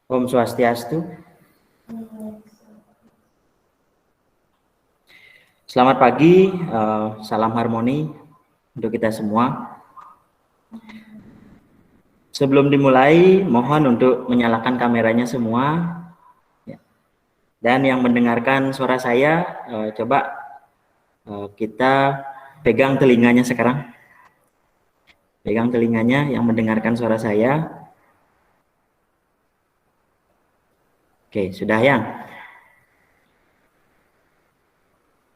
Om Swastiastu. Selamat pagi, salam harmoni untuk kita semua. Sebelum dimulai, mohon untuk menyalakan kameranya semua. Dan yang mendengarkan suara saya, coba kita pegang telinganya sekarang. Pegang telinganya yang mendengarkan suara saya. Oke, sudah ya?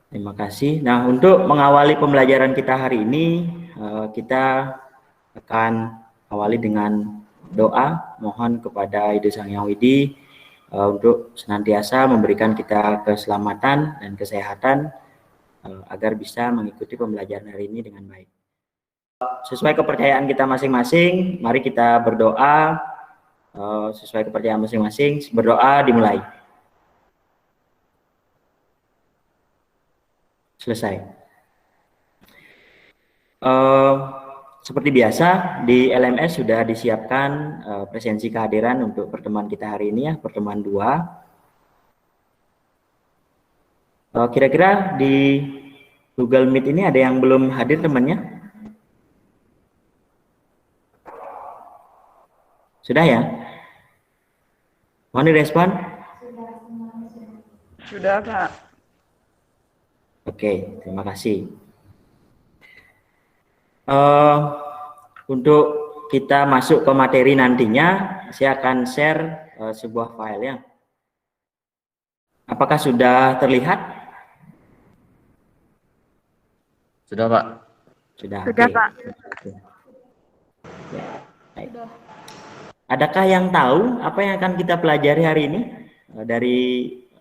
Terima kasih. Nah, untuk mengawali pembelajaran kita hari ini, kita akan awali dengan doa. Mohon kepada Ibu Sang Hyang Widi untuk senantiasa memberikan kita keselamatan dan kesehatan agar bisa mengikuti pembelajaran hari ini dengan baik. Sesuai kepercayaan kita masing-masing, mari kita berdoa sesuai kepercayaan masing-masing. Berdoa dimulai. Selesai. Seperti biasa di LMS sudah disiapkan presensi kehadiran untuk pertemuan kita hari ini ya, pertemuan 2. Kira-kira di Google Meet ini ada yang belum hadir temannya? Sudah ya? Mohon direspon. Sudah, Pak. Oke, terima kasih. Untuk kita masuk ke materi nantinya, saya akan share sebuah file ya. Apakah sudah terlihat? Sudah, Pak. Sudah, Sudah, okay. Pak. Ya, baik. Adakah yang tahu apa yang akan kita pelajari hari ini?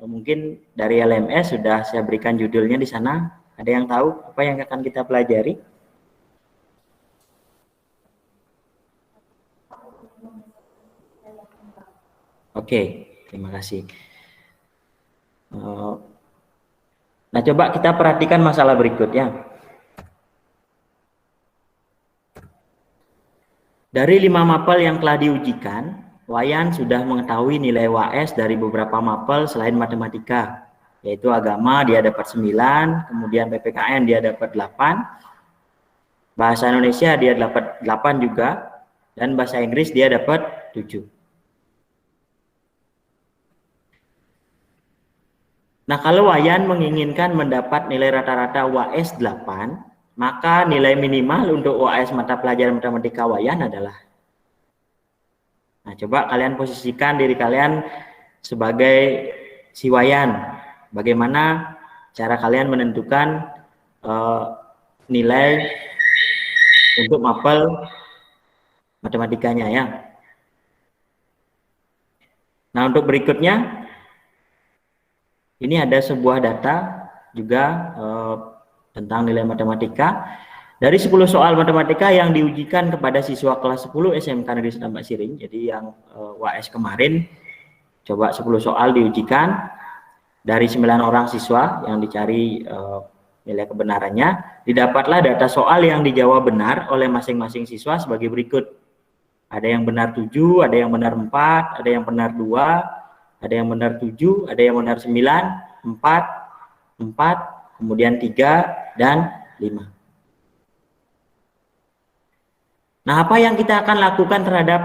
Mungkin dari LMS sudah saya berikan judulnya di sana. Ada yang tahu apa yang akan kita pelajari? Oke, terima kasih. Nah, coba kita perhatikan masalah berikutnya. Dari 5 mapel yang telah diujikan, Wayan sudah mengetahui nilai WAS dari beberapa mapel selain matematika, yaitu agama dia dapat 9, kemudian PPKN dia dapat 8, bahasa Indonesia dia dapat 8 juga, dan bahasa Inggris dia dapat 7. Nah, kalau Wayan menginginkan mendapat nilai rata-rata WAS 8, maka nilai minimal untuk UAS mata pelajaran matematika Wayan adalah. Nah, coba kalian posisikan diri kalian sebagai si Wayan. Bagaimana cara kalian menentukan nilai untuk mapel matematikanya ya. Nah, untuk berikutnya, ini ada sebuah data juga tentang nilai matematika. Dari 10 soal matematika yang diujikan kepada siswa kelas 10 SMK Negeri Tambak Siring, jadi yang WAS kemarin, coba 10 soal diujikan. Dari 9 orang siswa yang dicari nilai kebenarannya, didapatlah data soal yang dijawab benar oleh masing-masing siswa sebagai berikut. Ada yang benar 7, ada yang benar 4, ada yang benar 2, ada yang benar 7, ada yang benar 9, 4, kemudian 3, dan 5. Nah, apa yang kita akan lakukan terhadap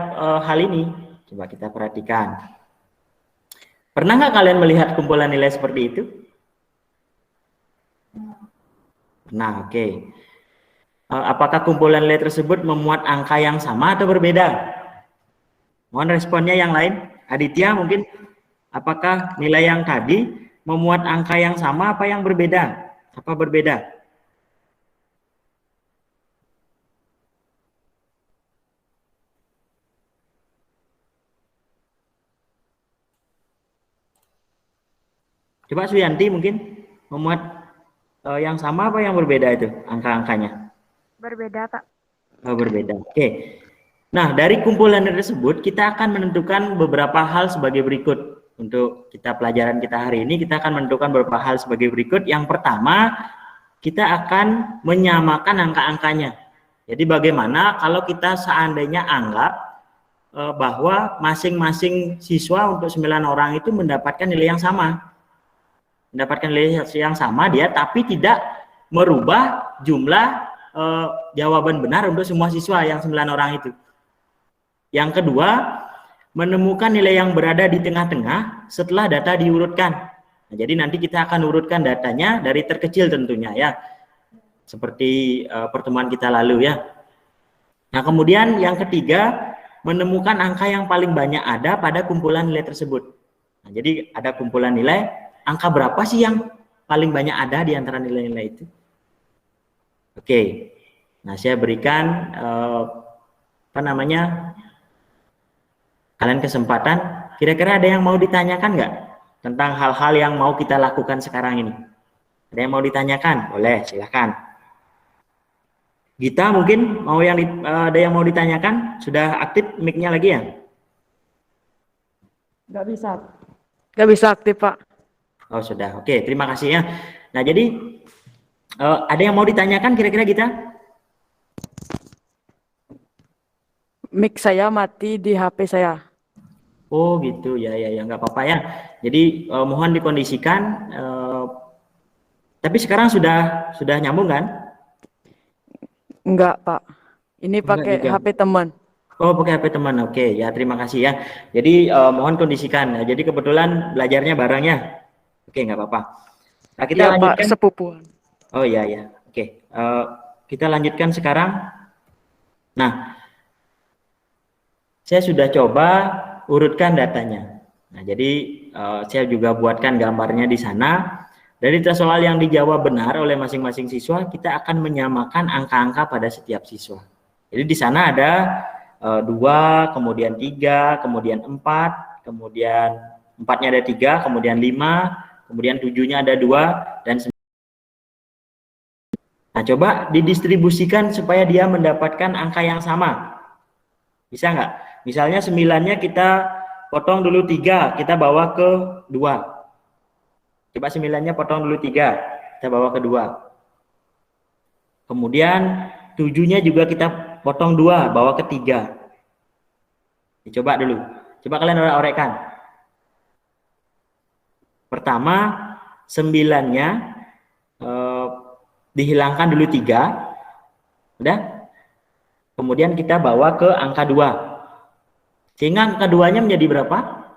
hal ini? Coba kita perhatikan. Pernah nggak kalian melihat kumpulan nilai seperti itu? Nah, oke. Apakah kumpulan nilai tersebut memuat angka yang sama atau berbeda? Mohon responnya yang lain. Aditya mungkin, apakah nilai yang tadi memuat angka yang sama apa yang berbeda? Apa berbeda? Coba Suyanti mungkin memuat yang sama apa yang berbeda itu angka-angkanya? Berbeda, Pak. Oh, berbeda. Oke. Nah, dari kumpulan tersebut kita akan menentukan beberapa hal sebagai berikut. Untuk kita pelajaran kita hari ini kita akan menentukan beberapa hal sebagai berikut. Yang pertama, kita akan menyamakan angka-angkanya. Jadi bagaimana kalau kita seandainya anggap bahwa masing-masing siswa untuk 9 orang itu mendapatkan nilai yang sama. Mendapatkan nilai yang sama dia, tapi tidak merubah jumlah jawaban benar untuk semua siswa yang 9 orang itu. Yang kedua, menemukan nilai yang berada di tengah-tengah setelah data diurutkan. Nah, jadi nanti kita akan urutkan datanya dari terkecil tentunya ya. Seperti pertemuan kita lalu ya. Nah, kemudian yang ketiga, menemukan angka yang paling banyak ada pada kumpulan nilai tersebut. Nah, jadi ada kumpulan nilai, angka berapa sih yang paling banyak ada di antara nilai-nilai itu? Oke. Nah, saya berikan kalian kesempatan, kira-kira ada yang mau ditanyakan nggak tentang hal-hal yang mau kita lakukan sekarang ini? Ada yang mau ditanyakan? Boleh, silakan. Gita mungkin ada yang mau ditanyakan? Sudah aktif mic-nya lagi ya? Nggak bisa. Nggak bisa aktif, Pak. Oh sudah, oke, terima kasih ya. Nah jadi ada yang mau ditanyakan kira-kira Gita? Mic saya mati di HP saya. Oh gitu ya nggak apa-apa ya. Jadi mohon dikondisikan. Tapi sekarang sudah nyambung kan? Enggak, Pak. Ini pakai Enggak juga. HP teman. Oh pakai HP teman, oke ya terima kasih ya. Jadi mohon kondisikan. Nah, jadi kebetulan belajarnya barengnya, oke nggak apa-apa. Nah kita Iya, lanjutkan. Pak, sepupuan. Oh iya oke. Kita lanjutkan sekarang. Nah saya sudah coba urutkan datanya. Nah, jadi saya juga buatkan gambarnya di sana. Dari soal yang dijawab benar oleh masing-masing siswa, kita akan menyamakan angka-angka pada setiap siswa. Jadi di sana ada 2, kemudian 3, kemudian 4, kemudian 4-nya ada 3, kemudian 5, kemudian 7-nya ada 2, dan 9. Nah, coba didistribusikan supaya dia mendapatkan angka yang sama. Bisa nggak? Misalnya 9-nya kita potong dulu 3, kita bawa ke 2. Coba 9-nya potong dulu 3, kita bawa ke 2. Kemudian 7-nya juga kita potong 2, bawa ke 3. Coba dulu. Coba kalian orek-orekkan. Pertama, 9-nya dihilangkan dulu 3. Udah? Kemudian kita bawa ke angka 2. Sehingga angka 2-nya menjadi berapa?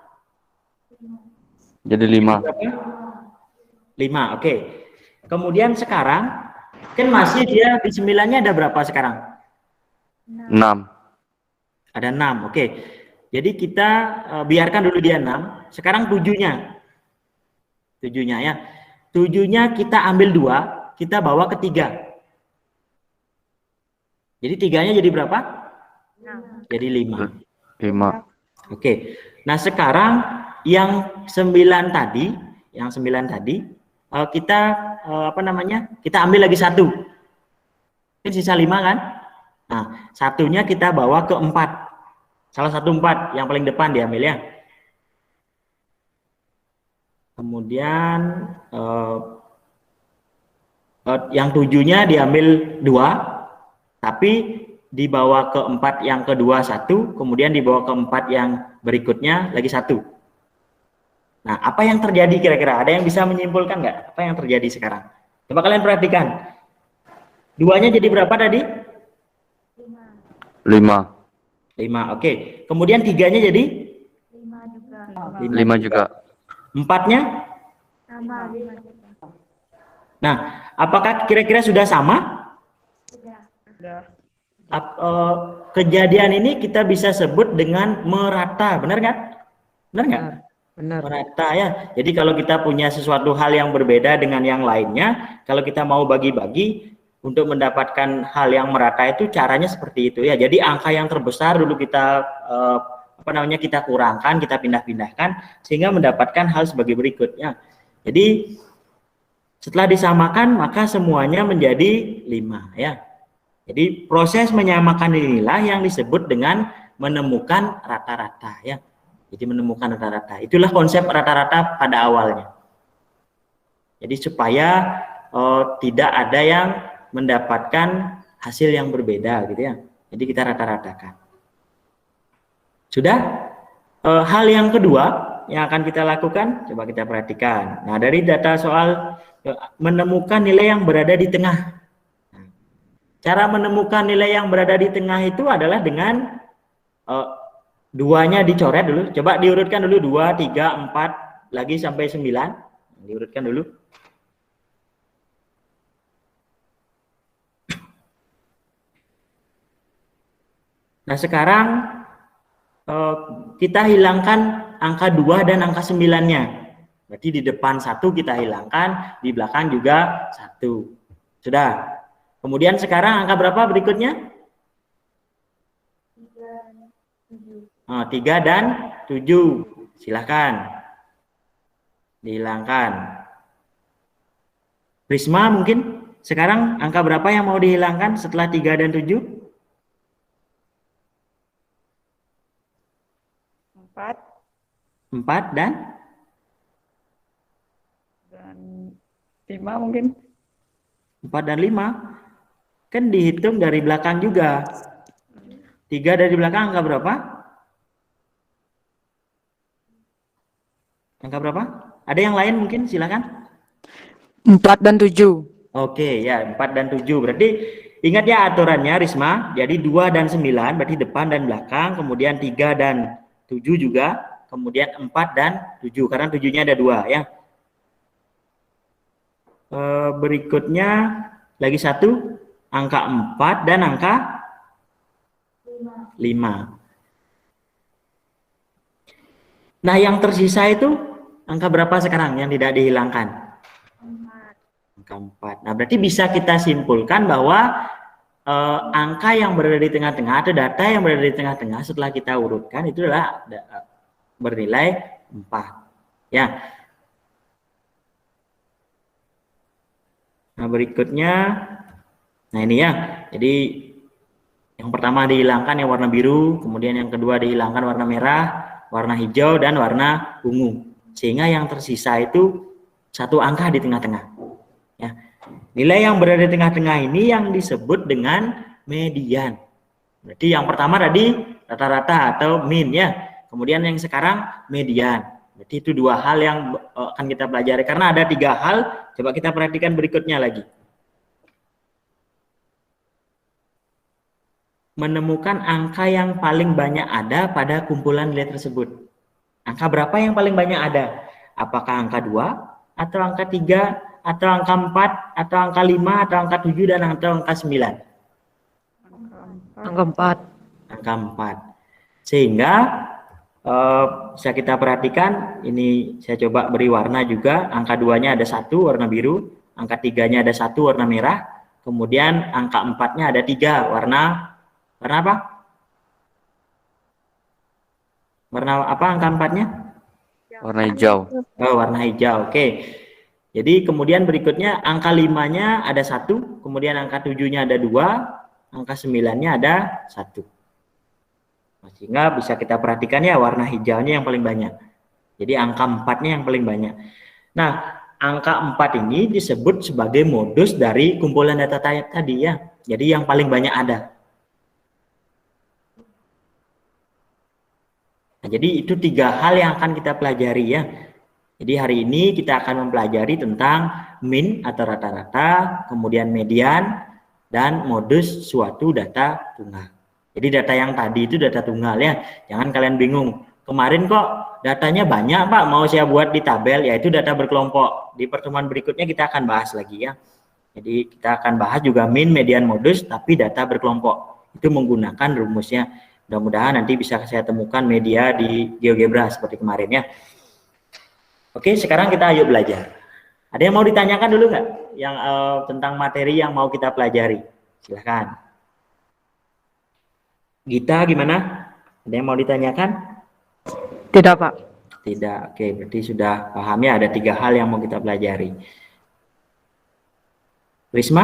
Jadi 5. 5, oke. Kemudian sekarang, kan masih dia di 9-nya ada berapa sekarang? 6. Ada 6, oke. Jadi kita biarkan dulu dia 6. Sekarang 7-nya. 7-nya ya. 7-nya kita ambil 2, kita bawa ke 3. Jadi 3-nya jadi berapa? 6. Jadi 5. 5. Oke. Nah, sekarang yang 9 tadi, kita kita ambil lagi 1. Ini sisa 5 kan? Nah, 1-nya kita bawa ke 4. Salah satu 4 yang paling depan diambil ya. Kemudian yang 7-nya diambil 2, tapi dibawa ke 4 yang kedua 1, kemudian dibawa ke 4 yang berikutnya lagi 1. Nah, apa yang terjadi kira-kira? Ada yang bisa menyimpulkan nggak? Apa yang terjadi sekarang? Coba kalian perhatikan. 2-nya jadi berapa tadi? 5. 5, oke. Kemudian 3-nya jadi? 5 juga. 5 juga. 4-nya? Sama 5 juga. Nah, apakah kira-kira sudah sama? Sudah. Kejadian ini kita bisa sebut dengan merata, benar nggak? Benar nggak? Benar. Merata ya. Jadi kalau kita punya sesuatu hal yang berbeda dengan yang lainnya, kalau kita mau bagi-bagi untuk mendapatkan hal yang merata itu caranya seperti itu ya. Jadi angka yang terbesar dulu kita kita kurangkan, kita pindah-pindahkan sehingga mendapatkan hal sebagai berikutnya. Jadi setelah disamakan maka semuanya menjadi 5 ya. Jadi proses menyamakan inilah yang disebut dengan menemukan rata-rata ya. Jadi menemukan rata-rata. Itulah konsep rata-rata pada awalnya. Jadi supaya tidak ada yang mendapatkan hasil yang berbeda gitu ya. Jadi kita rata-ratakan. Sudah? Hal yang kedua yang akan kita lakukan, coba kita perhatikan. Nah, dari data soal menemukan nilai yang berada di tengah. Cara menemukan nilai yang berada di tengah itu adalah dengan duanya dicoret dulu. Coba diurutkan dulu 2, 3, 4, lagi sampai 9. Diurutkan dulu. Nah, sekarang kita hilangkan angka 2 dan angka 9-nya. Berarti di depan 1 kita hilangkan, di belakang juga 1. Sudah. Kemudian sekarang angka berapa berikutnya? 3 dan 7. Silahkan. Dihilangkan. Prisma mungkin sekarang angka berapa yang mau dihilangkan setelah 3 dan 7? 4 dan 5 mungkin. 4 dan 5 kan dihitung dari belakang juga. 3 dari belakang angka berapa? Angka berapa? Ada yang lain mungkin, silakan. 4 dan 7. Oke, ya 4 dan 7. Berarti ingat ya aturannya Risma. Jadi 2 dan 9 berarti depan dan belakang, kemudian 3 dan 7 juga, kemudian 4 dan 7 karena 7-nya ada 2 ya. Berikutnya lagi 1, angka 4 dan angka 5. Nah, yang tersisa itu angka berapa sekarang yang tidak dihilangkan? 4. Angka 4. Nah, berarti bisa kita simpulkan bahwa angka yang berada di tengah-tengah atau data yang berada di tengah-tengah setelah kita urutkan itu adalah bernilai 4. Ya. Nah, berikutnya, nah ini ya. Jadi yang pertama dihilangkan yang warna biru, kemudian yang kedua dihilangkan warna merah, warna hijau, dan warna ungu. Sehingga yang tersisa itu 1 angka di tengah-tengah. Ya. Nilai yang berada di tengah-tengah ini yang disebut dengan median. Berarti yang pertama tadi rata-rata atau min ya. Kemudian yang sekarang median. Berarti itu 2 hal yang akan kita pelajari. Karena ada 3 hal, coba kita perhatikan berikutnya lagi. Menemukan angka yang paling banyak ada pada kumpulan nilai tersebut. Angka berapa yang paling banyak ada? Apakah angka 2, atau angka 3, atau angka 4, atau angka 5, atau angka 7, dan atau angka 9? Angka 4. Angka 4. Sehingga bisa kita perhatikan, ini saya coba beri warna juga. Angka 2-nya ada 1 warna biru, angka 3-nya ada 1 warna merah, kemudian angka 4-nya ada 3 warna apa? Warna apa angka 4-nya? Warna hijau. Oh, warna hijau. Oke. Jadi kemudian berikutnya angka 5-nya ada 1, kemudian angka 7-nya ada 2, angka 9-nya ada 1. Sehingga bisa kita perhatikan ya warna hijaunya yang paling banyak. Jadi angka 4-nya yang paling banyak. Nah, angka 4 ini disebut sebagai modus dari kumpulan data tadi ya. Jadi yang paling banyak ada. Nah, jadi itu 3 hal yang akan kita pelajari ya. Jadi hari ini kita akan mempelajari tentang min atau rata-rata, kemudian median, dan modus suatu data tunggal. Jadi data yang tadi itu data tunggal ya. Jangan kalian bingung. Kemarin kok datanya banyak Pak, mau saya buat di tabel, yaitu data berkelompok. Di pertemuan berikutnya kita akan bahas lagi ya. Jadi kita akan bahas juga min, median, modus, tapi data berkelompok. Itu menggunakan rumusnya. Mudah-mudahan nanti bisa saya temukan media di GeoGebra seperti kemarin ya. Oke, sekarang kita ayo belajar. Ada yang mau ditanyakan dulu nggak? Yang tentang materi yang mau kita pelajari? Silahkan. Gita gimana? Ada yang mau ditanyakan? Tidak, Pak. Tidak. Oke, berarti sudah paham ya ada 3 hal yang mau kita pelajari. Risma?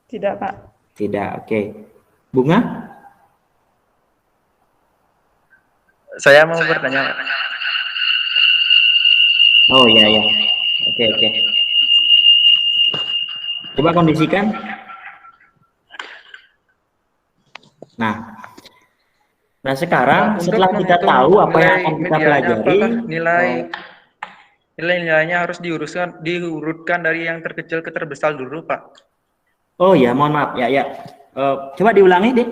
Tidak, Pak. Tidak. Oke. Bunga? Saya mau bertanya. Oh iya ya. Oke oke. Coba kondisikan. Nah, Nah, sekarang Untuk setelah kita menghitung tahu apa yang nilai akan kita mediannya, pelajari, apakah nilai-nilainya harus diurutkan dari yang terkecil ke terbesar dulu, Pak? oh ya, mohon maaf ya ya. Coba diulangi deh.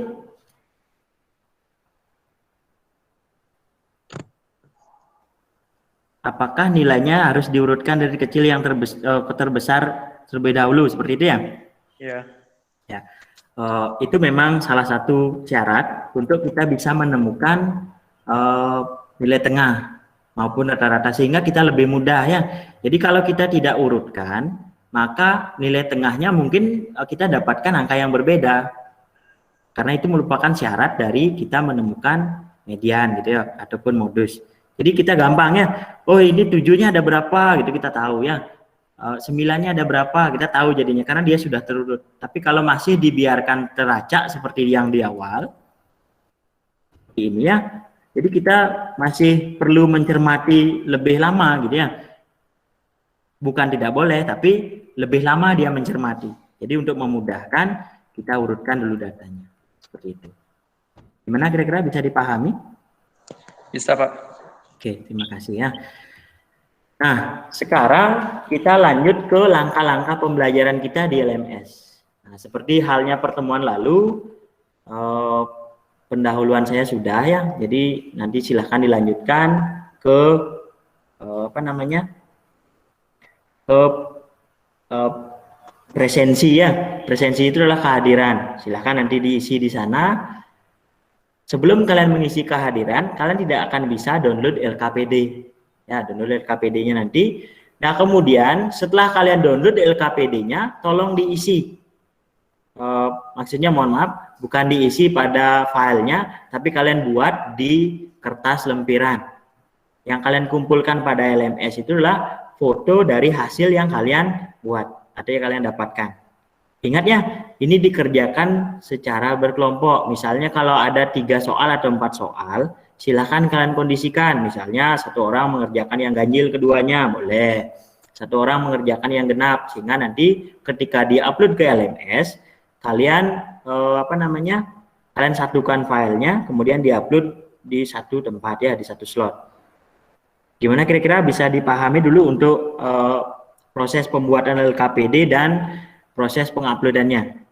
Apakah nilainya harus diurutkan dari kecil yang ke terbesar terlebih dahulu, seperti itu ya? Iya. Ya, itu memang salah satu syarat untuk kita bisa menemukan nilai tengah maupun rata-rata, sehingga kita lebih mudah ya. Jadi kalau kita tidak urutkan, maka nilai tengahnya mungkin kita dapatkan angka yang berbeda, karena itu merupakan syarat dari kita menemukan median gitu ya, ataupun modus. Jadi kita gampang ya, oh ini 7-nya ada berapa gitu, kita tahu ya. 9-nya ada berapa, kita tahu jadinya, karena dia sudah terurut. Tapi kalau masih dibiarkan teracak seperti yang di awal ini ya, jadi kita masih perlu mencermati lebih lama gitu ya. Bukan tidak boleh, tapi lebih lama dia mencermati. Jadi untuk memudahkan, kita urutkan dulu datanya seperti itu. Gimana kira-kira, bisa dipahami? Bisa, Pak. Oke, terima kasih ya. Nah, sekarang kita lanjut ke langkah-langkah pembelajaran kita di LMS. Nah, seperti halnya pertemuan lalu, pendahuluan saya sudah ya. Jadi nanti silahkan dilanjutkan ke ke presensi ya. Presensi itu adalah kehadiran. Silahkan nanti diisi di sana. Sebelum kalian mengisi kehadiran, kalian tidak akan bisa download LKPD. Ya, download LKPD-nya nanti. Nah, kemudian setelah kalian download LKPD-nya, tolong diisi. Maksudnya mohon maaf, bukan diisi pada filenya, tapi kalian buat di kertas lempiran. Yang kalian kumpulkan pada LMS itu adalah foto dari hasil yang kalian buat atau yang kalian dapatkan. Ingat ya, ini dikerjakan secara berkelompok. Misalnya kalau ada 3 soal atau 4 soal, silahkan kalian kondisikan. Misalnya satu orang mengerjakan yang ganjil keduanya, boleh. Satu orang mengerjakan yang genap, sehingga nanti ketika di-upload ke LMS, kalian kalian satukan filenya, kemudian di-upload di satu tempat ya, di satu slot. Gimana kira-kira, bisa dipahami dulu untuk proses pembuatan LKPD dan proses penguploadannya?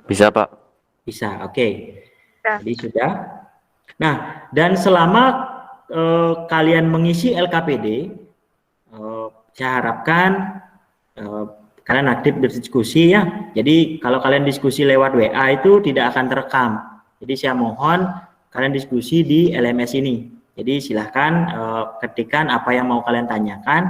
Bisa, Pak. Bisa, oke. Ya. Jadi sudah. Nah, dan selama kalian mengisi LKPD, saya harapkan kalian aktif berdiskusi ya. Jadi kalau kalian diskusi lewat WA itu tidak akan terekam. Jadi saya mohon kalian diskusi di LMS ini. Jadi silahkan ketikkan apa yang mau kalian tanyakan,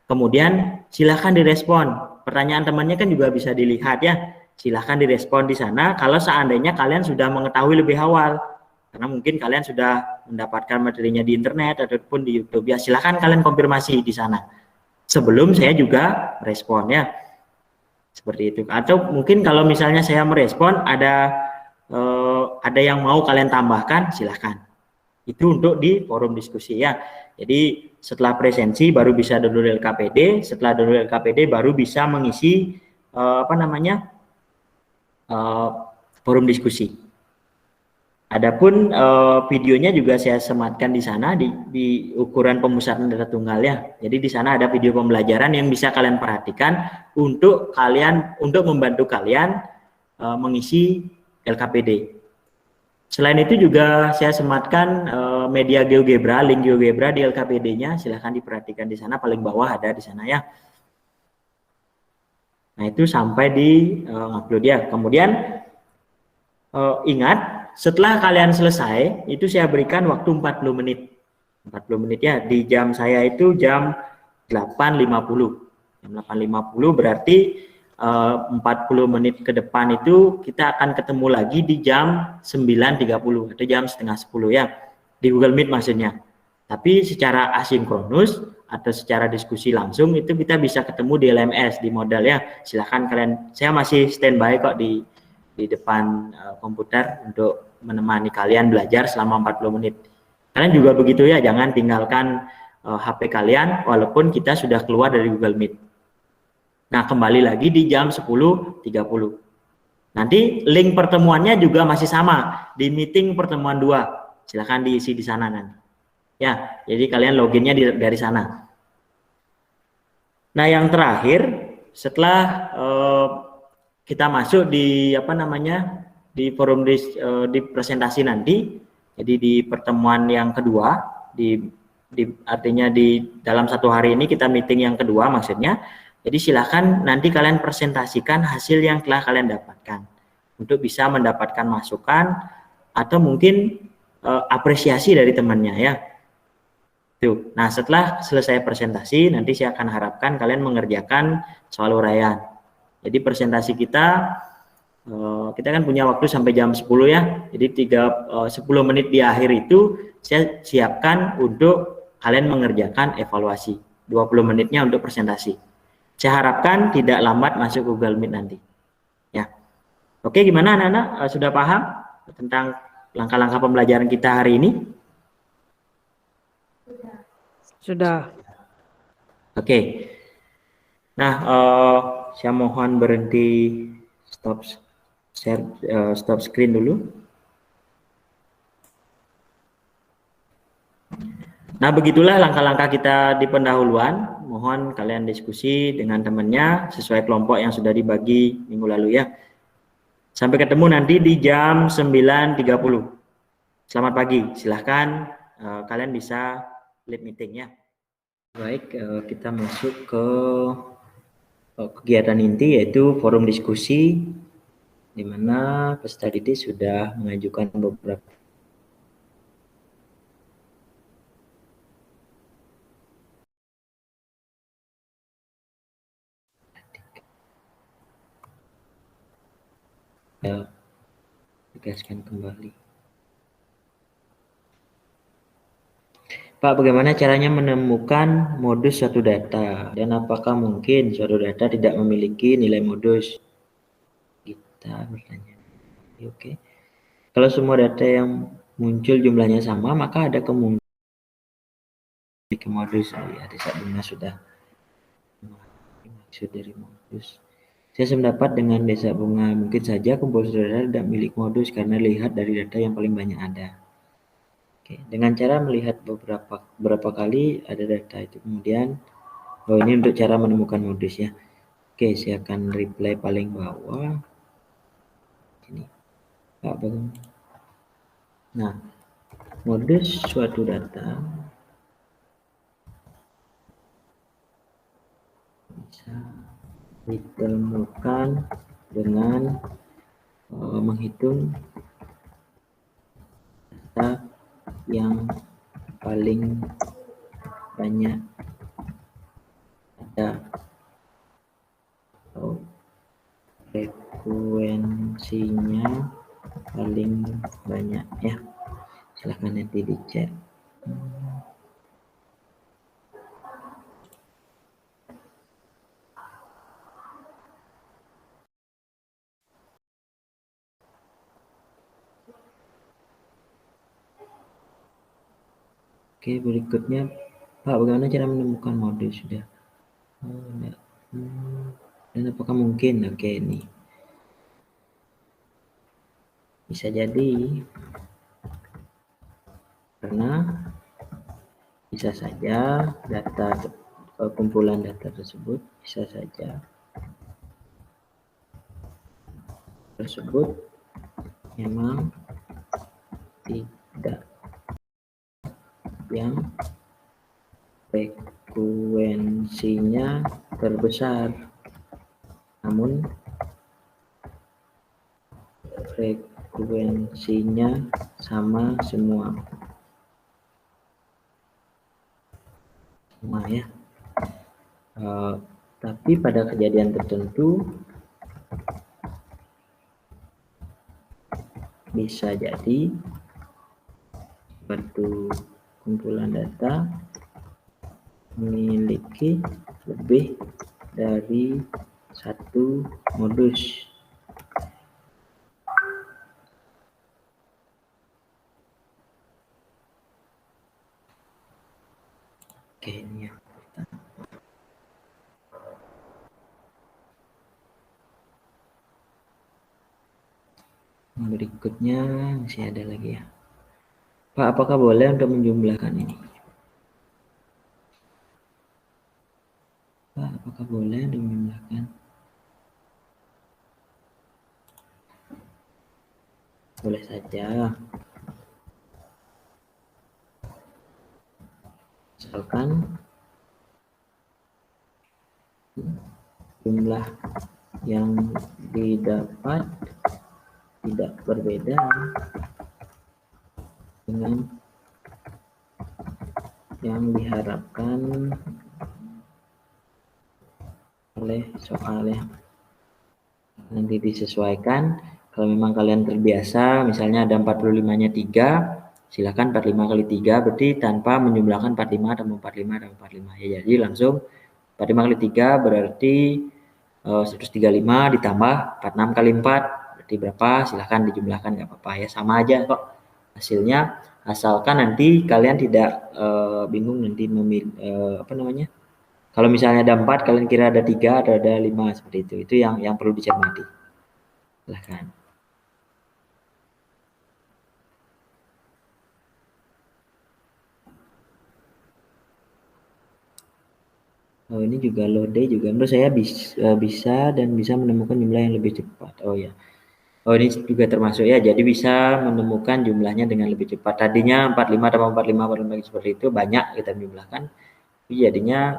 kemudian silahkan direspon. Pertanyaan temannya kan juga bisa dilihat ya. Silahkan direspon di sana kalau seandainya kalian sudah mengetahui lebih awal. Karena mungkin kalian sudah mendapatkan materinya di internet ataupun di YouTube. Ya silahkan kalian konfirmasi di sana. Sebelum saya juga respon ya. Seperti itu. Atau mungkin kalau misalnya saya merespon ada yang mau kalian tambahkan, silahkan. Itu untuk di forum diskusi ya. Jadi setelah presensi baru bisa download LKPD, setelah download LKPD baru bisa mengisi forum diskusi. Adapun videonya juga saya sematkan di sana di ukuran pemusatan data tunggal ya. Jadi di sana ada video pembelajaran yang bisa kalian perhatikan untuk membantu kalian mengisi LKPD. Selain itu juga saya sematkan media GeoGebra, link GeoGebra di LKPD-nya, silahkan diperhatikan di sana, paling bawah ada di sana ya. Nah itu sampai di upload ya. Kemudian ingat, setelah kalian selesai, itu saya berikan waktu 40 menit. 40 menit ya, di jam saya itu jam 8.50. Jam 8.50 berarti 40 menit ke depan itu kita akan ketemu lagi di jam 9.30 atau jam setengah 10 ya, di Google Meet maksudnya. Tapi secara asinkronus atau secara diskusi langsung itu kita bisa ketemu di LMS, di modal ya. Silahkan kalian, saya masih standby kok di depan komputer untuk menemani kalian belajar selama 40 menit. Kalian juga begitu ya, jangan tinggalkan HP kalian walaupun kita sudah keluar dari Google Meet. Nah, kembali lagi di jam 10.30. Nanti link pertemuannya juga masih sama di meeting pertemuan 2. Silahkan diisi di sana nanti. Ya, jadi kalian loginnya dari sana. Nah, yang terakhir setelah kita masuk di di forum di presentasi nanti, jadi di pertemuan yang kedua, artinya di dalam satu hari ini kita meeting yang kedua maksudnya. Jadi silahkan nanti kalian presentasikan hasil yang telah kalian dapatkan untuk bisa mendapatkan masukan atau mungkin apresiasi dari temannya ya. Tuh. Nah, setelah selesai presentasi nanti saya akan harapkan kalian mengerjakan soal uraian. Jadi presentasi kita kan punya waktu sampai jam 10 ya. Jadi 10 menit di akhir itu saya siapkan untuk kalian mengerjakan evaluasi. 20 menitnya untuk presentasi. Saya harapkan tidak lambat masuk Google Meet nanti. Ya. Oke, gimana anak-anak? Sudah paham tentang langkah-langkah pembelajaran kita hari ini? Sudah. Oke. Nah, saya mohon berhenti stop screen dulu. Nah, begitulah langkah-langkah kita di pendahuluan. Mohon kalian diskusi dengan temannya sesuai kelompok yang sudah dibagi minggu lalu ya. Sampai ketemu nanti di jam 9.30. Selamat pagi. Silahkan kalian bisa lead meeting ya. Baik, kita masuk ke kegiatan inti yaitu forum diskusi di mana peserta didik sudah mengajukan beberapa tegaskan kembali. Pak, bagaimana caranya menemukan modus suatu data dan apakah mungkin suatu data tidak memiliki nilai modus? Kita bertanya. Oke. Kalau semua data yang muncul jumlahnya sama, maka ada kemungkinan modus. Ya, desa bunga sudah maksud dari modus. Saya sependapat dengan desa bunga. Mungkin saja kumpul saudara tidak milik modus karena lihat dari data yang paling banyak ada. Oke, dengan cara melihat beberapa kali ada data itu kemudian, ini untuk cara menemukan modus ya. Oke, saya akan reply paling bawah. Ini, Pak, bagaimana? Nah, modus suatu data bisa ditemukan dengan menghitung data yang paling banyak ada atau frekuensinya paling banyak ya. Silahkan nanti dicek. Oke, berikutnya Pak, bagaimana cara menemukan modus sudah? Enggak. Dan apakah mungkin? Oke, ini bisa jadi karena bisa saja data kumpulan data tersebut bisa saja memang tidak yang frekuensinya terbesar, namun frekuensinya sama semua ya. Tapi pada kejadian tertentu bisa jadi suatu kumpulan data memiliki lebih dari satu modus. Oke, ini yang pertama. berikutnya masih ada lagi ya. Pak, apakah boleh untuk menjumlahkan ini? Pak, apakah boleh untuk menjumlahkan? Boleh saja. Misalkan jumlah yang didapat tidak berbeda dengan yang diharapkan oleh soalnya. Nanti disesuaikan. Kalau memang kalian terbiasa, misalnya ada 45-nya 3, silakan 45 kali 3, berarti tanpa menjumlahkan 45 tambah 45 tambah 45. Ya, jadi langsung 45 kali 3 berarti 135 ditambah 46 kali 4 berarti berapa? Silahkan dijumlahkan, nggak apa-apa ya, sama aja kok hasilnya, asalkan nanti kalian tidak bingung nanti apa namanya, kalau misalnya ada 4 kalian kira ada 3 atau ada 5 seperti itu yang perlu dicermati. Silahkan. Oh, ini juga load juga menurut saya bisa dan bisa menemukan jumlah yang lebih cepat. Oh ya. Oh, ini juga termasuk ya. Jadi bisa menemukan jumlahnya dengan lebih cepat. Tadinya 45 tambah 45 seperti itu banyak kita jumlahkan. Jadi jadinya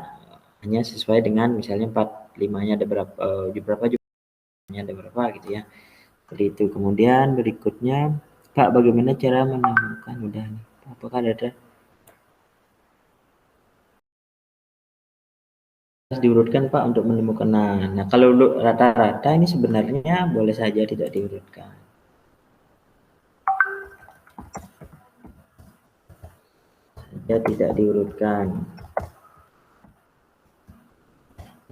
hanya sesuai dengan misalnya 45-nya ada berapa jumlahnya ada berapa gitu ya. Seperti itu. Kemudian berikutnya, Pak, bagaimana cara menemukan udah nih. Apakah ada diurutkan Pak untuk menemukan nah kalau rata-rata ini sebenarnya boleh saja tidak diurutkan. Saja tidak diurutkan.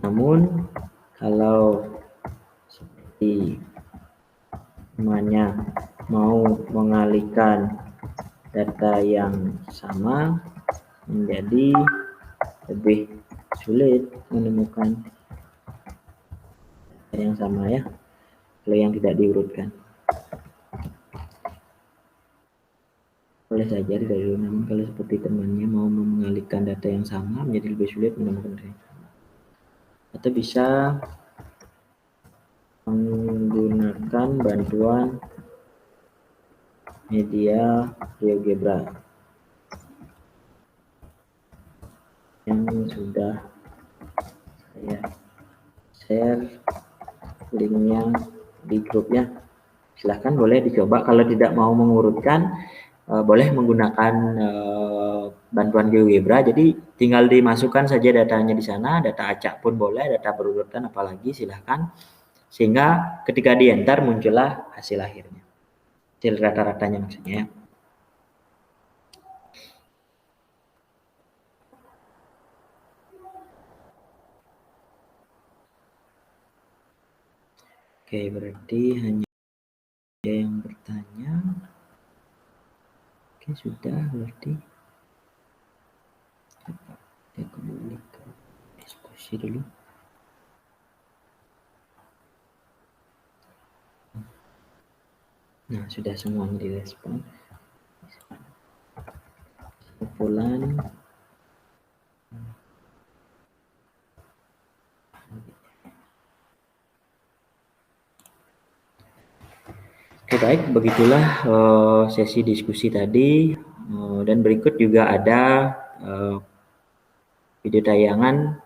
Namun kalau seperti namanya mau mengalihkan data yang sama menjadi lebih sulit menemukan data yang sama ya, kalau yang tidak diurutkan. Boleh saja tidak diurut, namun kalau seperti temannya mau mengalihkan data yang sama menjadi lebih sulit menemukan data yang sama. Atau bisa menggunakan bantuan media GeoGebra yang sudah saya share linknya di grupnya. Silahkan boleh dicoba. Kalau tidak mau mengurutkan, boleh menggunakan bantuan GeoGebra. Jadi tinggal dimasukkan saja datanya di sana, data acak pun boleh, data berurutan apalagi silahkan. Sehingga ketika di enter muncullah hasil akhirnya. Hasil rata-ratanya maksudnya ya. Oke, berarti hanya ada yang bertanya. Oke, sudah berarti. Kita kembali ke diskusi dulu. Nah, sudah semuanya direspon. Kesimpulan. Oke, baik, begitulah sesi diskusi tadi, dan berikut juga ada video tayangan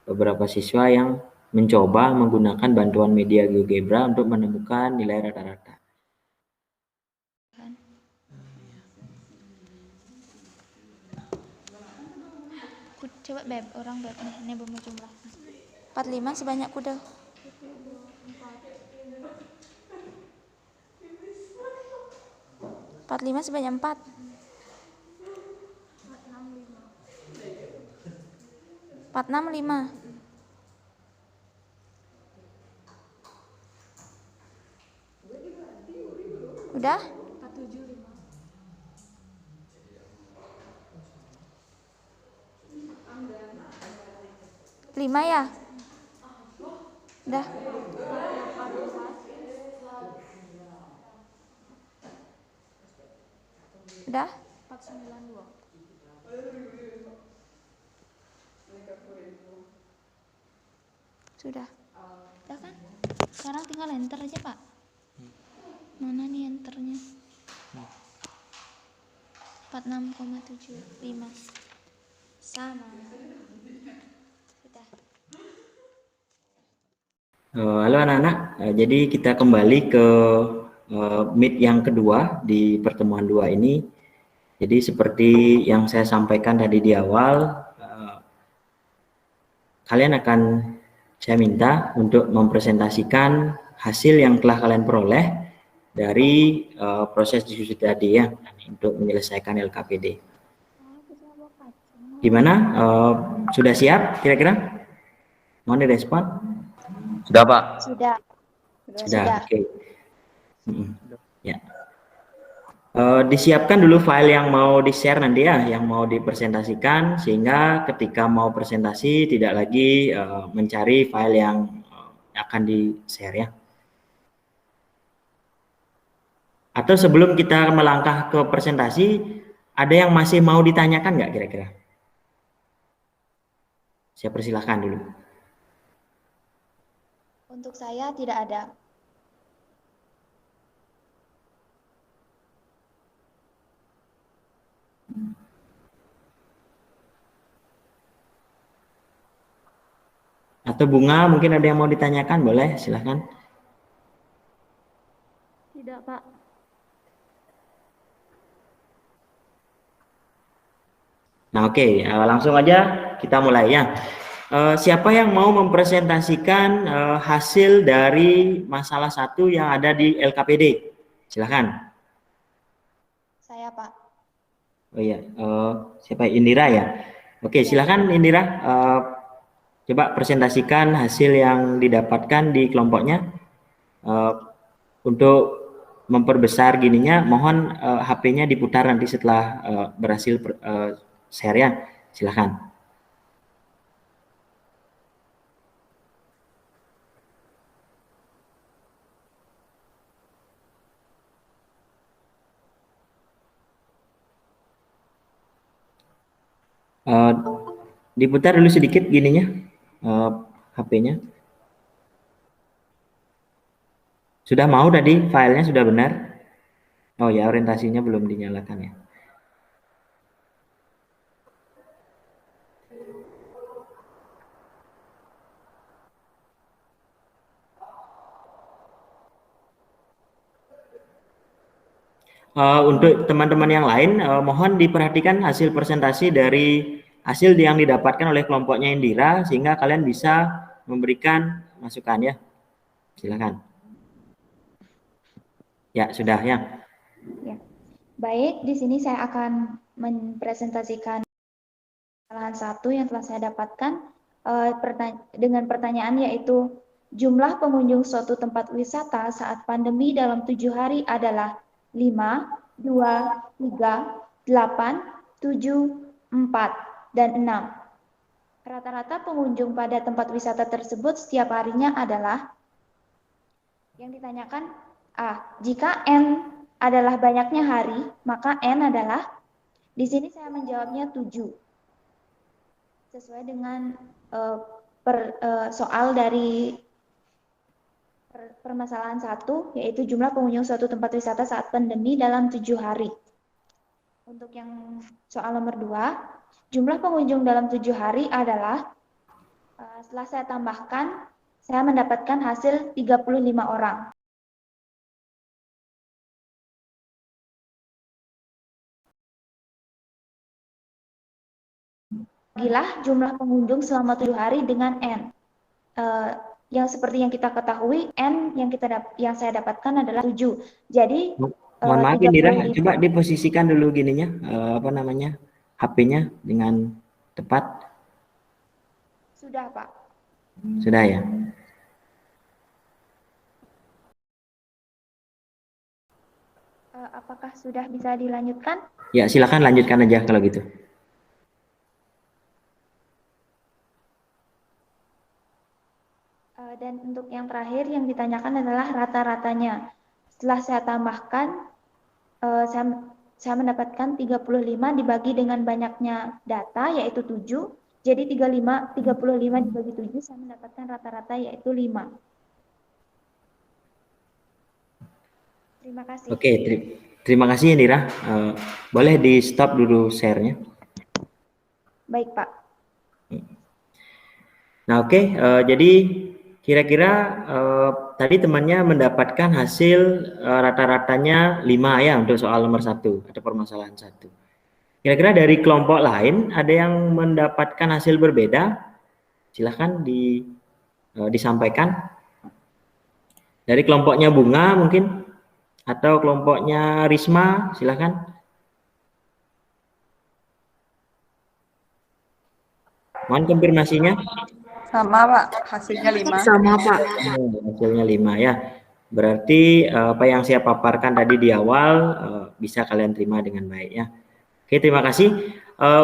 beberapa siswa yang mencoba menggunakan bantuan media GeoGebra untuk menemukan nilai rata-rata. Coba beb, orang beb nih, ini belum jumlah. 45 sebanyak kuda. 45 sebanyak 4. 465. Udah? 5 ya? Udah. Sudah? 492. Sudah. Sudah kan? Sekarang tinggal enter aja, Pak. Mana nih enternya? 46,75. Sama. Sudah. Halo anak-anak, jadi kita kembali ke meet yang kedua di pertemuan 2 ini. Jadi seperti yang saya sampaikan tadi di awal, kalian akan saya minta untuk mempresentasikan hasil yang telah kalian peroleh dari proses diskusi tadi ya, untuk menyelesaikan LKPD. Gimana? Sudah siap kira-kira? Mohon direspon. Sudah, Pak. Sudah. Sudah. Oke. Ya. Disiapkan dulu file yang mau di-share nanti ya, yang mau dipresentasikan, sehingga ketika mau presentasi tidak lagi mencari file yang akan di-share ya. Atau sebelum kita melangkah ke presentasi, ada yang masih mau ditanyakan nggak kira-kira? Saya persilahkan dulu. Untuk saya tidak ada. Atau Bunga mungkin ada yang mau ditanyakan, boleh silahkan. Tidak, Pak. Nah oke, langsung aja kita mulai ya. Siapa yang mau mempresentasikan hasil dari masalah 1 yang ada di LKPD? Silahkan. Saya, Pak. Oh iya, siapa? Indira ya? Oke, silahkan Indira. Coba presentasikan hasil yang didapatkan di kelompoknya. Untuk memperbesar gininya, mohon HP-nya diputar nanti setelah berhasil share ya. Silahkan. Diputar dulu sedikit gininya, HP-nya. Sudah mau tadi filenya sudah benar? Oh ya, orientasinya belum dinyalakan ya. Untuk teman-teman yang lain, mohon diperhatikan hasil presentasi dari hasil yang didapatkan oleh kelompoknya Indira, sehingga kalian bisa memberikan masukan ya. Silakan. Ya, sudah ya. Ya. Baik, di sini saya akan mempresentasikan kesalahan 1 yang telah saya dapatkan dengan pertanyaan yaitu jumlah pengunjung suatu tempat wisata saat pandemi dalam 7 hari adalah 5, 2, 3, 8, 7, 4, dan 6. Rata-rata pengunjung pada tempat wisata tersebut setiap harinya adalah, yang ditanyakan jika N adalah banyaknya hari, maka N adalah, di sini saya menjawabnya 7. Sesuai dengan soal dari permasalahan 1, yaitu jumlah pengunjung suatu tempat wisata saat pandemi dalam 7 hari. Untuk yang soal nomor 2, jumlah pengunjung dalam 7 hari adalah, setelah saya tambahkan, saya mendapatkan hasil 35 orang. Bagilah jumlah pengunjung selama 7 hari dengan N. Yang seperti yang kita ketahui, N yang saya dapatkan adalah 7. Jadi, mohon maaf Indira, coba diposisikan dulu gininya, HP-nya dengan tepat. Sudah, Pak. Sudah ya. Apakah sudah bisa dilanjutkan? Ya, silakan lanjutkan aja kalau gitu. Dan untuk yang terakhir yang ditanyakan adalah rata-ratanya. Setelah saya tambahkan, saya mendapatkan 35 dibagi dengan banyaknya data yaitu 7. Jadi 35 dibagi 7 saya mendapatkan rata-rata yaitu 5. Terima kasih. Oke, terima kasih Indira. Boleh di stop dulu share-nya. Baik, Pak. Nah, oke, jadi kira-kira tadi temannya mendapatkan hasil rata-ratanya 5 ya untuk soal nomor 1 atau permasalahan 1. Kira-kira dari kelompok lain ada yang mendapatkan hasil berbeda? Silahkan disampaikan. Dari kelompoknya Bunga mungkin atau kelompoknya Risma, silahkan. Mohon konfirmasinya. Sama Pak, hasilnya 5. Sama, Pak. Hasilnya 5 ya. Berarti apa yang saya paparkan tadi di awal bisa kalian terima dengan baik ya. Oke, terima kasih.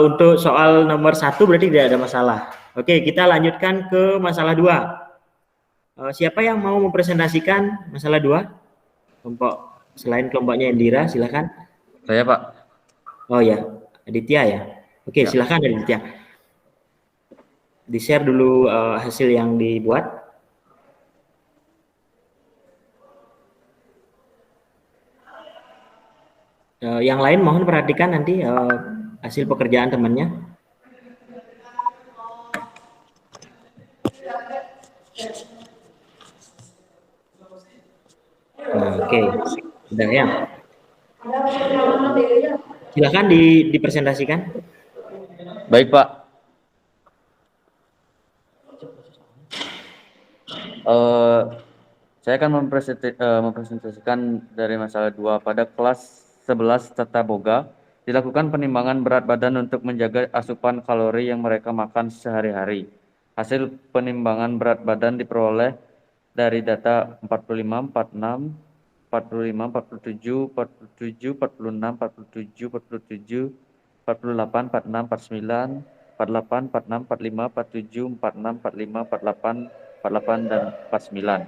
Untuk soal nomor 1 berarti tidak ada masalah. Oke, kita lanjutkan ke masalah 2. Siapa yang mau mempresentasikan masalah 2? Kelompok selain kelompoknya Indira, silakan. Saya, Pak. Oh ya, Aditya ya. Oke, Ya. silakan Aditya. Di-share dulu hasil yang dibuat. Yang lain mohon perhatikan nanti hasil pekerjaan temannya. Nah, oke, sudah ya. Silakan dipresentasikan. Baik, Pak. Saya akan mempresentasikan dari masalah 2 pada kelas 11 Tata Boga. Dilakukan penimbangan berat badan untuk menjaga asupan kalori yang mereka makan sehari-hari. Hasil penimbangan berat badan diperoleh dari data 45, 46, 45, 47, 47, 46, 47, 47, 48, 46, 49, 48, 46, 45, 47, 46, 45, 48, 48 dan 49.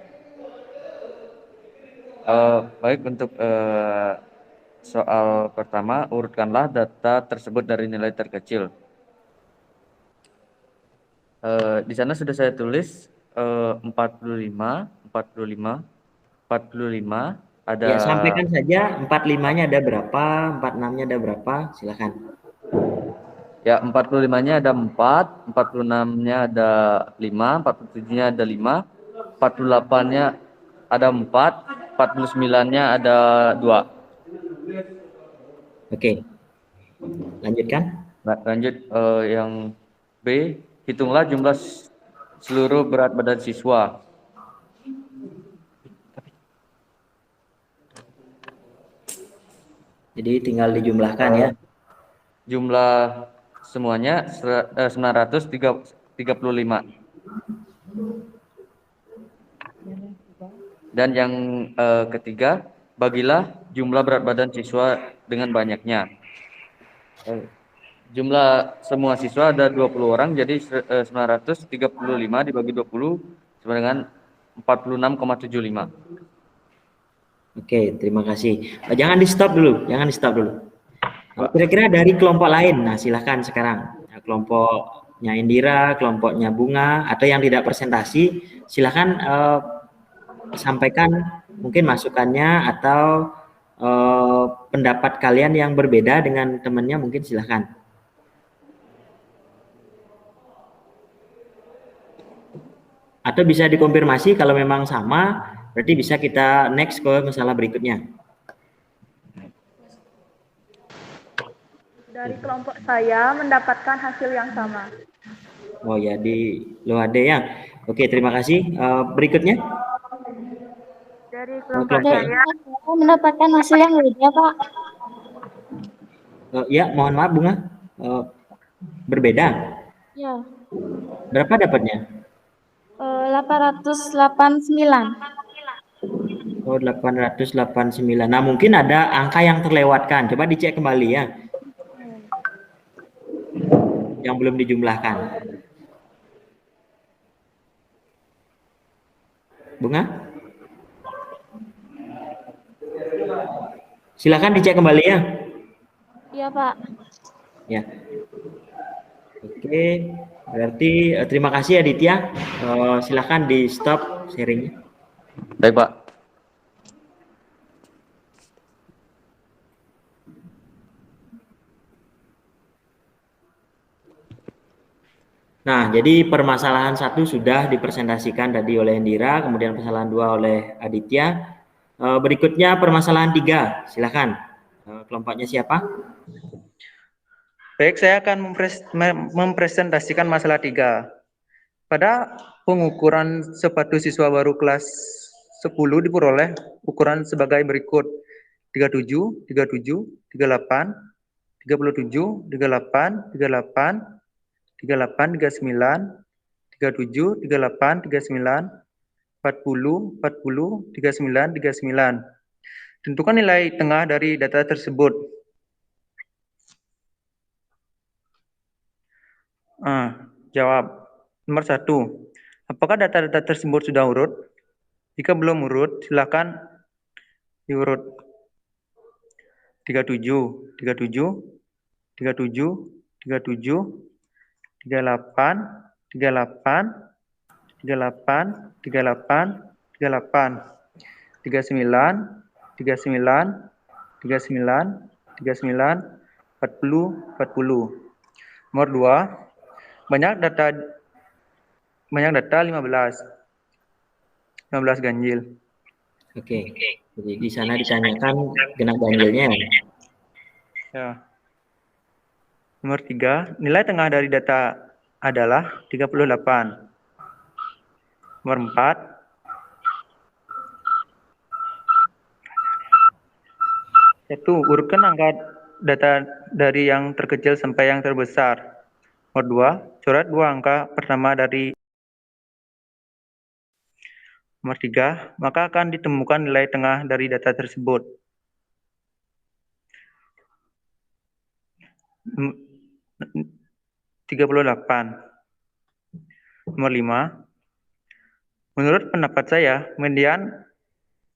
Baik, untuk soal pertama, urutkanlah data tersebut dari nilai terkecil. Di sana sudah saya tulis 45 ada Ya, sampaikan saja 45-nya ada berapa, 46-nya ada berapa, silakan. ya 45-nya ada 4, 46-nya ada 5, 47-nya ada 5, 48-nya ada 4, 49-nya ada 2. Oke. Lanjutkan. Lanjut yang B, hitunglah jumlah seluruh berat badan siswa. Jadi tinggal dijumlahkan ya. Jumlah semuanya 935. Dan yang ketiga, bagilah jumlah berat badan siswa dengan banyaknya. Jumlah semua siswa ada 20 orang, jadi 935 dibagi 20 sama dengan 46,75. Oke, terima kasih. Jangan di-stop dulu, jangan di-stop dulu. Kira-kira dari kelompok lain, nah silahkan sekarang. Nah, kelompoknya Indira, kelompoknya Bunga, atau yang tidak presentasi, silahkan sampaikan mungkin masukannya atau pendapat kalian yang berbeda dengan temannya, mungkin silahkan. Atau bisa dikonfirmasi kalau memang sama, berarti bisa kita next ke masalah berikutnya. Dari kelompok saya mendapatkan hasil yang sama. Oh ya, di Loade ya. Oke, terima kasih. Berikutnya. Dari kelompok Kelompok. saya Saya mendapatkan hasil yang beda, Pak. Ya, mohon maaf Bunga. Berbeda. Ya, Berapa dapatnya? 889. Oh, 889. Nah, mungkin ada angka yang terlewatkan. Coba dicek kembali ya. Yang belum dijumlahkan. Bunga? Silakan dicek kembali ya. Iya, Pak. Ya. Oke, berarti terima kasih Aditya. Silakan di stop sharingnya. Baik, Pak. Nah, jadi permasalahan 1 sudah dipresentasikan tadi oleh Indira, kemudian permasalahan 2 oleh Aditya. Berikutnya permasalahan 3, silakan. Kelompoknya siapa? Baik, saya akan mempresentasikan masalah 3. Pada pengukuran sepatu siswa baru kelas 10 diperoleh ukuran sebagai berikut: 37, 37, 38, 37, 38, 38, 38, 39, 37, 38, 39, 40, 40, 39, 39. Tentukan nilai tengah dari data tersebut. Jawab. Nomor 1. Apakah data-data tersebut sudah urut? Jika belum urut, silakan diurut. 37, 37, 37, 37, 38, 38, 38, 38, 38, 39, 39, 39, 39, 40, 40. Nomor 2, banyak data 15 ganjil. Oke. Jadi di sana ditanyakan genap ganjilnya. Ya. Nomor 3, nilai tengah dari data adalah 38. Nomor 4, urutkan angka data dari yang terkecil sampai yang terbesar. Nomor 2, coret 2 angka pertama dari. Nomor 3, maka akan ditemukan nilai tengah dari data tersebut. 38. Nomor 5, menurut pendapat saya, median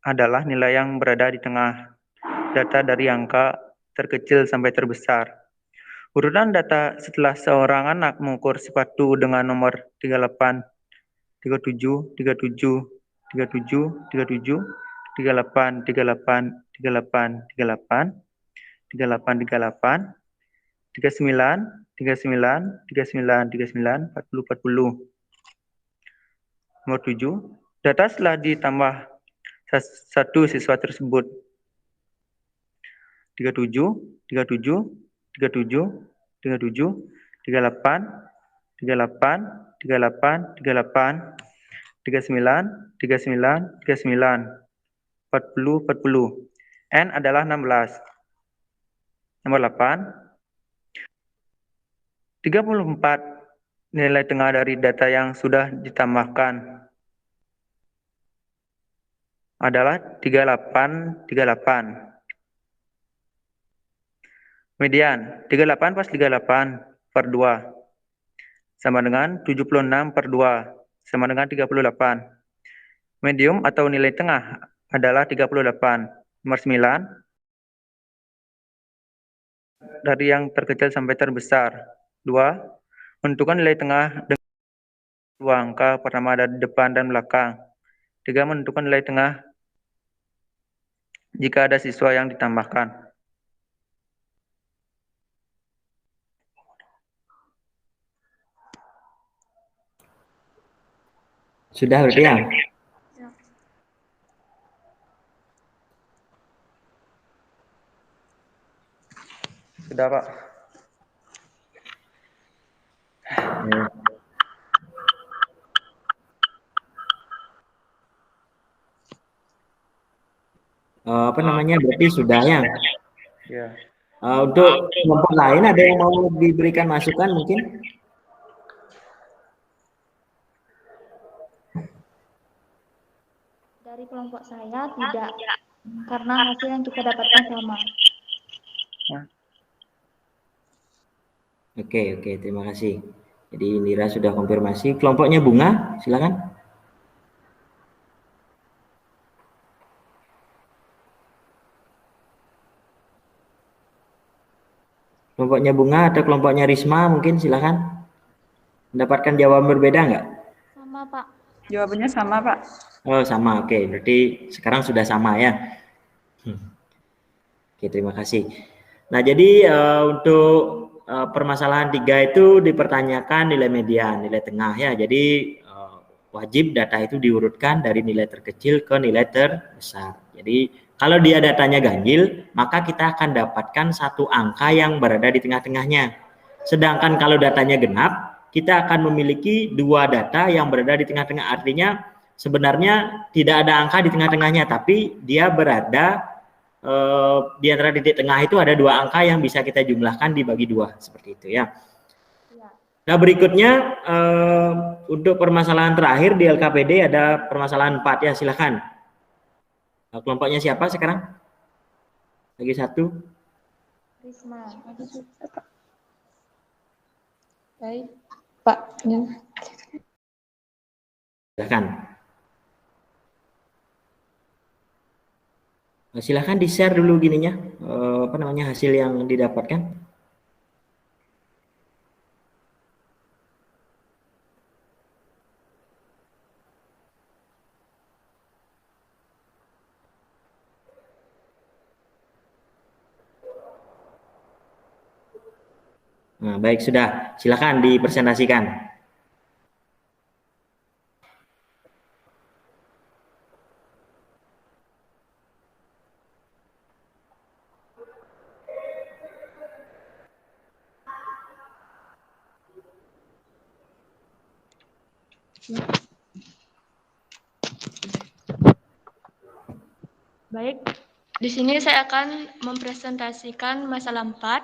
adalah nilai yang berada di tengah data dari angka terkecil sampai terbesar. Urutan data setelah seorang anak mengukur sepatu dengan nomor 38, 37, 37, 37, 37, 38, 38, 38, 38, 38, 38, 39, 39, 39, 39, 40, 40. Nomor 7, data setelah ditambah satu siswa tersebut. 37, 37, 37, 37, 38, 38, 38, 38, 39, 39, 39, 40, 40. N adalah 16. Nomor 8, 34 nilai tengah dari data yang sudah ditambahkan adalah 38, 38. Median, 38 plus 38 per 2 sama dengan 76 per 2 sama dengan 38. Medium atau nilai tengah adalah 38. Nomor 9, dari yang terkecil sampai terbesar. 2, menentukan nilai tengah dengan 2 angka pertama dari depan dan belakang. 3, menentukan nilai tengah jika ada siswa yang ditambahkan. Sudah berarti ya? Sudah, Pak. Apa namanya? Berarti sudah ya? Ya. Untuk kelompok lain ada yang mau diberikan masukan mungkin? Dari kelompok saya tidak, karena hasil yang kita dapatkan sama. Oke, terima kasih. Jadi Indira sudah konfirmasi. Kelompoknya Bunga, silakan. Kelompoknya Bunga atau kelompoknya Risma mungkin silakan. Mendapatkan jawaban berbeda nggak? Sama, Pak. Jawabannya sama, Pak. Oh, sama. Oke, berarti sekarang sudah sama ya. Oke, terima kasih. Nah, jadi untuk permasalahan 3 itu dipertanyakan nilai median, nilai tengah ya. Jadi wajib data itu diurutkan dari nilai terkecil ke nilai terbesar. Jadi kalau dia datanya ganjil, maka kita akan dapatkan satu angka yang berada di tengah-tengahnya. Sedangkan kalau datanya genap, kita akan memiliki 2 data yang berada di tengah-tengah. Artinya sebenarnya tidak ada angka di tengah-tengahnya, tapi dia berada di antara titik tengah itu ada 2 angka yang bisa kita jumlahkan dibagi 2 seperti itu ya. Nah, berikutnya untuk permasalahan terakhir di LKPD ada permasalahan 4 ya, silahkan. Kelompoknya siapa sekarang? Lagi satu. Risma. Baik, Pak. Ya. Silahkan. Silahkan di-share dulu gininya, apa namanya, hasil yang didapatkan. Nah, baik, sudah. Silakan dipresentasikan. Baik, di sini saya akan mempresentasikan masalah 4,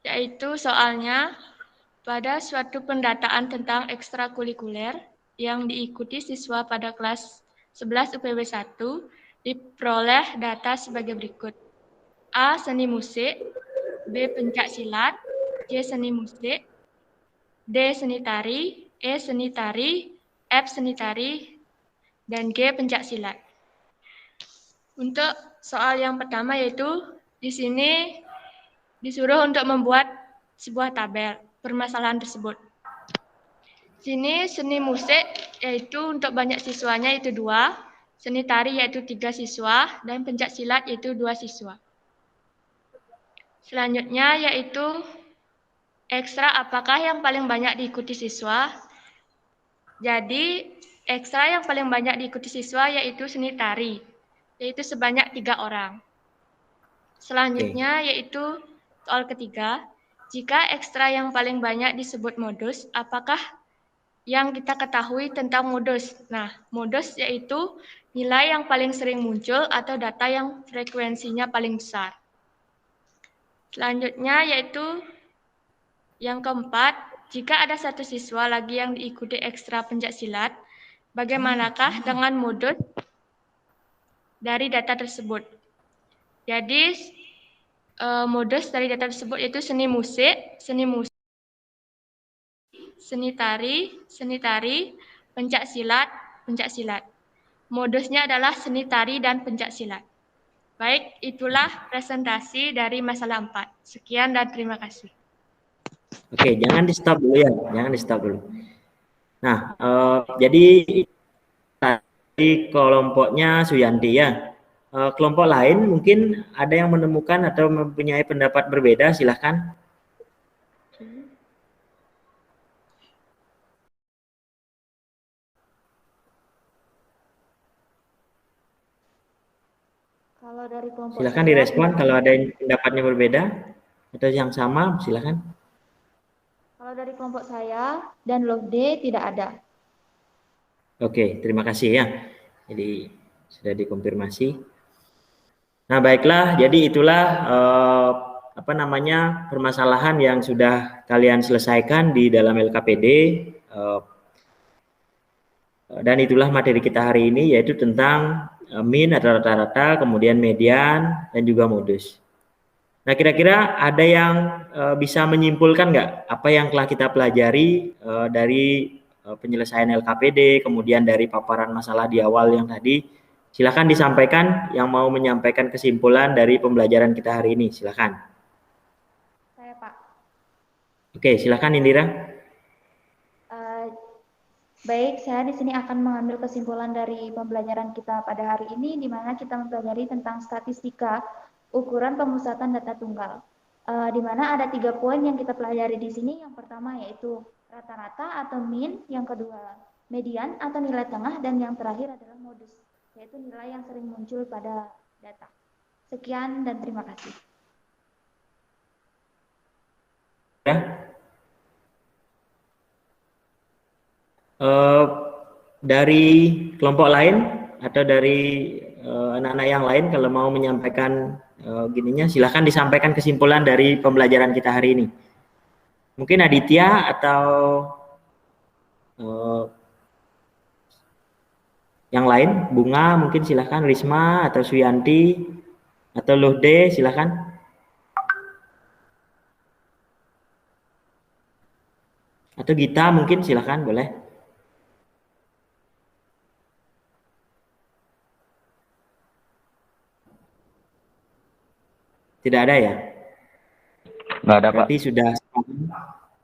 yaitu soalnya pada suatu pendataan tentang ekstrakurikuler yang diikuti siswa pada kelas 11 UPW 1 diperoleh data sebagai berikut. A. Seni musik, B. Pencak silat, C. Seni musik, D. Seni tari, E. Seni tari, F. Seni tari, dan G. Pencak silat. Untuk soal yang pertama yaitu di sini disuruh untuk membuat sebuah tabel permasalahan tersebut. Sini seni musik yaitu untuk banyak siswanya itu 2, seni tari yaitu 3 siswa, dan pencak silat yaitu 2 siswa. Selanjutnya yaitu ekstra apakah yang paling banyak diikuti siswa. Jadi ekstra yang paling banyak diikuti siswa yaitu seni tari, yaitu sebanyak 3 orang. Selanjutnya yaitu soal ketiga, jika ekstra yang paling banyak disebut modus, apakah yang kita ketahui tentang modus? Nah, modus yaitu nilai yang paling sering muncul atau data yang frekuensinya paling besar. Selanjutnya yaitu yang keempat, jika ada satu siswa lagi yang diikuti ekstra pencak silat, bagaimanakah dengan modus dari data tersebut? Jadi modus dari data tersebut yaitu seni musik, seni tari, pencak silat. Modusnya adalah seni tari dan pencak silat. Baik, itulah presentasi dari masalah 4. Sekian dan terima kasih. Oke, jangan di-stop dulu ya, jangan di-stop dulu. Nah, jadi tadi kelompoknya Suyanti ya. Kelompok lain mungkin ada yang menemukan atau mempunyai pendapat berbeda, silahkan. Kalau dari kelompok Silahkan saya, direspon kalau ada yang pendapatnya berbeda atau yang sama, silahkan. kalau dari kelompok saya dan log D tidak ada. Oke, terima kasih ya. Jadi sudah dikonfirmasi. Nah, baiklah, jadi itulah apa namanya, permasalahan yang sudah kalian selesaikan di dalam LKPD, dan itulah materi kita hari ini, yaitu tentang mean atau rata-rata, kemudian median, dan juga modus. Nah, kira-kira ada yang bisa menyimpulkan nggak apa yang telah kita pelajari dari penyelesaian LKPD, kemudian dari paparan masalah di awal yang tadi? Silakan disampaikan yang mau menyampaikan kesimpulan dari pembelajaran kita hari ini, silakan. Saya, Pak. Oke, silakan Indira. Baik, saya di sini akan mengambil kesimpulan dari pembelajaran kita pada hari ini, di mana kita mempelajari tentang statistika ukuran pemusatan data tunggal. Di mana ada 3 poin yang kita pelajari di sini. Yang pertama yaitu rata-rata atau mean, yang kedua median atau nilai tengah, dan yang terakhir adalah modus, yaitu nilai yang sering muncul pada data. Sekian dan terima kasih. Ya. Dari kelompok lain atau dari anak-anak yang lain kalau mau menyampaikan gininya, silahkan disampaikan kesimpulan dari pembelajaran kita hari ini. Mungkin Aditya atau yang lain, Bunga mungkin silahkan, Risma atau Suyanti atau Luhde silahkan. Atau Gita mungkin silahkan, boleh. Tidak ada ya? Nggak ada, Pak. Berarti sudah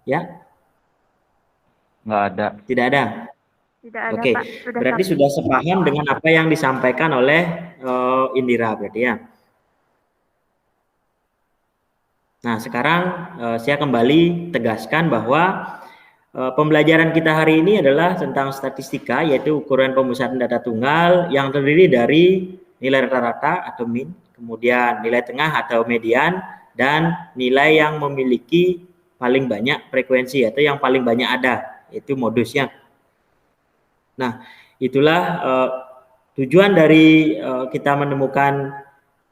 ya? Nggak ada. Tidak ada? Tidak ada, Oke, Pak. berarti sudah sepaham dengan apa yang disampaikan oleh Indira berarti ya. Nah, sekarang saya kembali tegaskan bahwa pembelajaran kita hari ini adalah tentang statistika, yaitu ukuran pemusatan data tunggal yang terdiri dari nilai rata-rata atau mean, kemudian nilai tengah atau median, dan nilai yang memiliki paling banyak frekuensi atau yang paling banyak ada, yaitu modusnya. Nah, itulah tujuan dari kita menemukan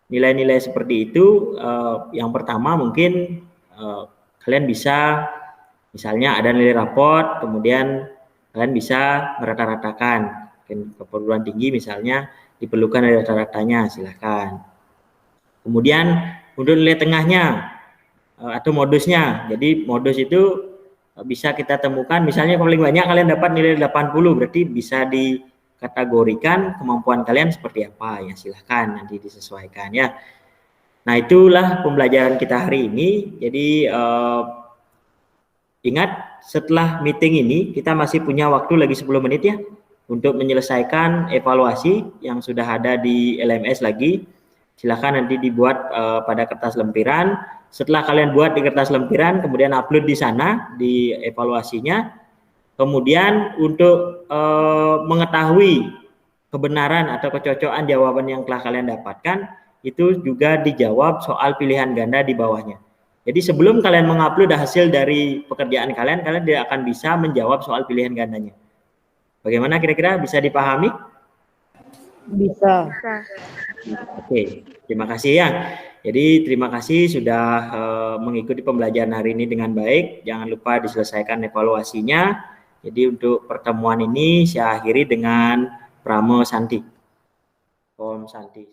nilai-nilai seperti itu. Yang pertama mungkin kalian bisa, misalnya ada nilai raport, kemudian kalian bisa merata-ratakan. Mungkin ke perguruan tinggi misalnya diperlukan nilai rata-ratanya, silahkan. Kemudian untuk nilai tengahnya atau modusnya. Jadi modus itu bisa kita temukan, misalnya paling banyak kalian dapat nilai 80, berarti bisa dikategorikan kemampuan kalian seperti apa ya, silahkan nanti disesuaikan ya. Nah, itulah pembelajaran kita hari ini. Jadi ingat, setelah meeting ini kita masih punya waktu lagi 10 menit ya untuk menyelesaikan evaluasi yang sudah ada di LMS lagi. Silahkan nanti dibuat pada kertas lempiran. Setelah kalian buat di kertas lempiran, kemudian upload di sana di evaluasinya. Kemudian untuk mengetahui kebenaran atau kecocokan jawaban yang telah kalian dapatkan, itu juga dijawab soal pilihan ganda di bawahnya. Jadi sebelum kalian mengupload hasil dari pekerjaan kalian, kalian tidak akan bisa menjawab soal pilihan gandanya. Bagaimana kira-kira, bisa dipahami? Bisa. Oke, terima kasih ya. Jadi terima kasih sudah mengikuti pembelajaran hari ini dengan baik. Jangan lupa diselesaikan evaluasinya. Jadi untuk pertemuan ini saya akhiri dengan Pramo Santi. Om Santi.